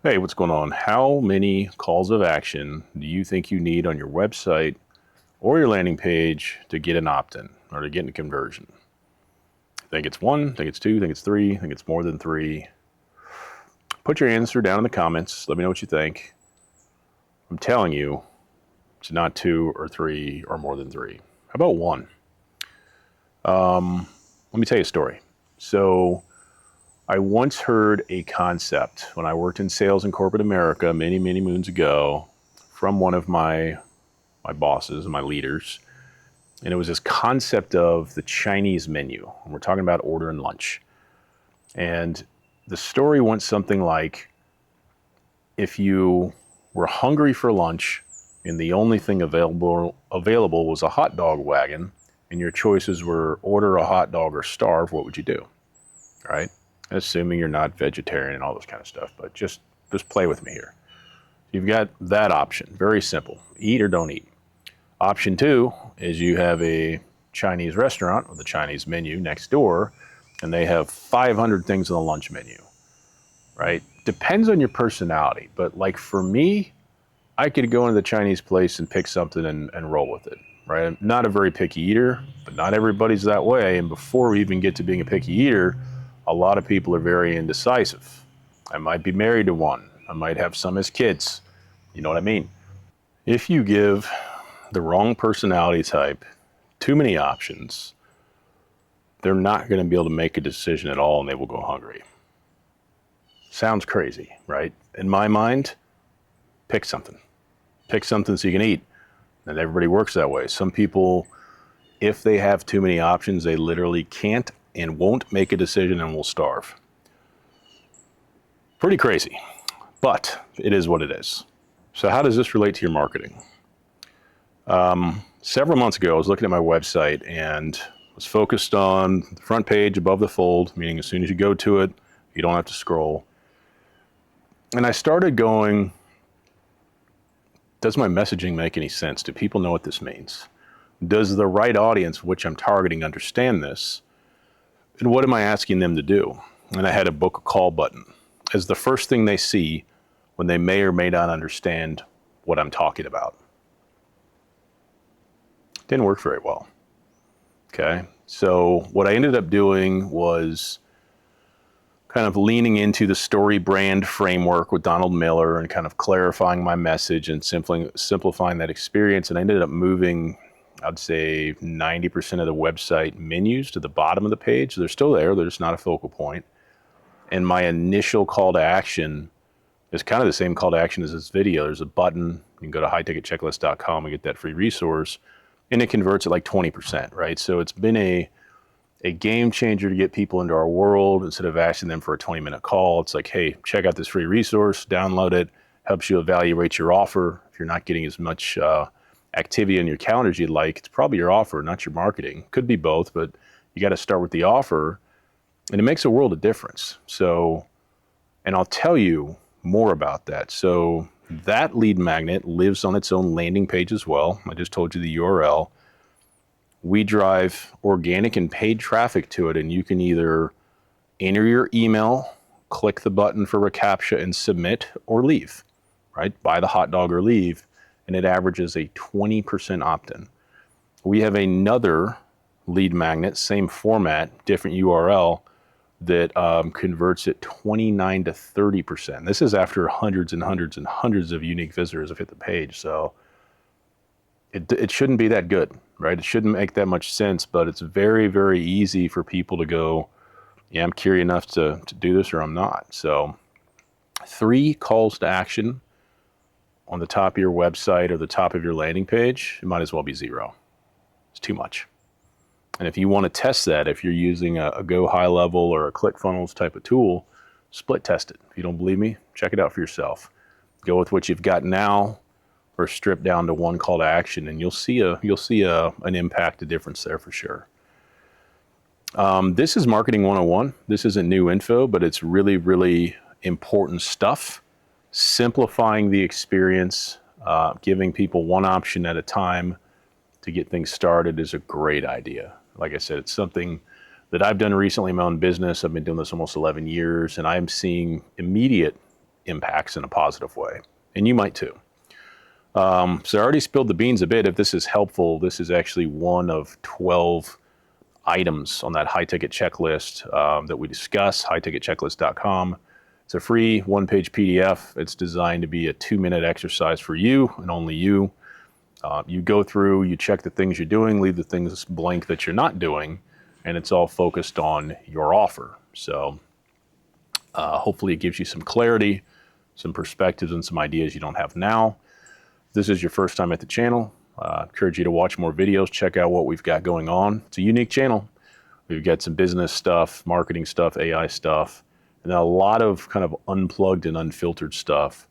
Hey, what's going on? How many calls of action do you think you need on your website or your landing page to get an opt-in or to get a conversion? Think it's one, think it's two, think it's three, think it's more than three? Put your answer down in the comments. Let me know what you think. I'm telling you, it's not two or three or more than three. How about one? Let me tell you a story. So I once heard a concept when I worked in sales in corporate America many, many moons ago from one of my bosses and my leaders. And it was this concept of the Chinese menu. And we're talking about ordering lunch. And the story went something like, if you were hungry for lunch and the only thing available was a hot dog wagon, and your choices were order a hot dog or starve, what would you do? Right? Assuming you're not vegetarian and all this kind of stuff, but just play with me here. You've got that option. Very simple. Eat or don't eat. Option two is you have a Chinese restaurant with a Chinese menu next door, and they have 500 things on the lunch menu, right? Depends on your personality, but like for me, I could go into the Chinese place and pick something and roll with it, right? I'm not a very picky eater, but not everybody's that way. And before we even get to being a picky eater, a lot of people are very indecisive. I might be married to one. I might have some as kids. You know what I mean? If you give the wrong personality type too many options, they're not going to be able to make a decision at all and they will go hungry. Sounds crazy, right? In my mind, pick something. Pick something so you can eat. And everybody works that way. Some people, if they have too many options, they literally can't and won't make a decision and will starve. Pretty crazy, but it is what it is. So how does this relate to your marketing? Several months ago, I was looking at my website and was focused on the front page above the fold, meaning as soon as you go to it, you don't have to scroll. And I started going, does my messaging make any sense? Do people know what this means? Does the right audience, which I'm targeting, understand this? And what am I asking them to do? And I had a book a call button as the first thing they see when they may or may not understand what I'm talking about. Didn't work very well. Okay. So what I ended up doing was kind of leaning into the story brand framework with Donald Miller and kind of clarifying my message and simplifying that experience. And I ended up moving, I'd say 90% of the website menus to the bottom of the page. They're still there. They're just not a focal point. And my initial call to action is kind of the same call to action as this video. There's a button. You can go to highticketchecklist.com and get that free resource. And it converts at like 20%, right? So it's been a game changer to get people into our world. Instead of asking them for a 20-minute call, it's like, hey, check out this free resource, download it, helps you evaluate your offer. If you're not getting as much activity on your calendar as you'd like, it's probably your offer, not your marketing. Could be both, but you got to start with the offer, and it makes a world of difference. So, and I'll tell you more about that. So that lead magnet lives on its own landing page as well. I just told you the URL. We drive organic and paid traffic to it, and you can either enter your email, click the button for a CAPTCHA and submit, or leave, right? Buy the hot dog or leave, and it averages a 20% opt-in. We have another lead magnet, same format, different URL, that converts at 29 to 30%. This is after hundreds and hundreds and hundreds of unique visitors have hit the page. So it shouldn't be that good, right? It shouldn't make that much sense, but it's very, very easy for people to go, yeah, I'm curious enough to do this or I'm not. So 3 calls to action on the top of your website or the top of your landing page, it might as well be 0. It's too much. And if you want to test that, if you're using a Go High Level or a ClickFunnels type of tool, split test it. If you don't believe me, check it out for yourself. Go with what you've got now, or strip down to 1 call to action, and you'll see an impact, a difference there for sure. This is Marketing 101. This isn't new info, but it's really, really important stuff. Simplifying the experience, giving people one option at a time to get things started is a great idea. Like I said, it's something that I've done recently in my own business. I've been doing this almost 11 years, and I'm seeing immediate impacts in a positive way. And you might too. So I already spilled the beans a bit. If this is helpful, this is actually one of 12 items on that high ticket checklist that we discuss, highticketchecklist.com. It's a free one-page PDF. It's designed to be a 2-minute exercise for you and only you. You go through, you check the things you're doing, leave the things blank that you're not doing, and it's all focused on your offer. So hopefully it gives you some clarity, some perspectives, and some ideas you don't have now. If this is your first time at the channel, I encourage you to watch more videos, check out what we've got going on. It's a unique channel. We've got some business stuff, marketing stuff, AI stuff, and then a lot of kind of unplugged and unfiltered stuff,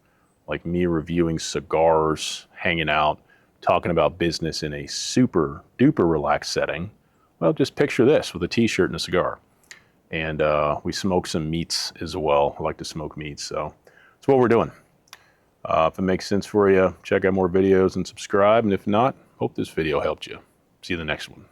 like me reviewing cigars, hanging out, talking about business in a super duper relaxed setting. Well, just picture this with a t-shirt and a cigar. And we smoke some meats as well. I like to smoke meats, so that's what we're doing. If it makes sense for you, check out more videos and subscribe. And if not, hope this video helped you. See you in the next one.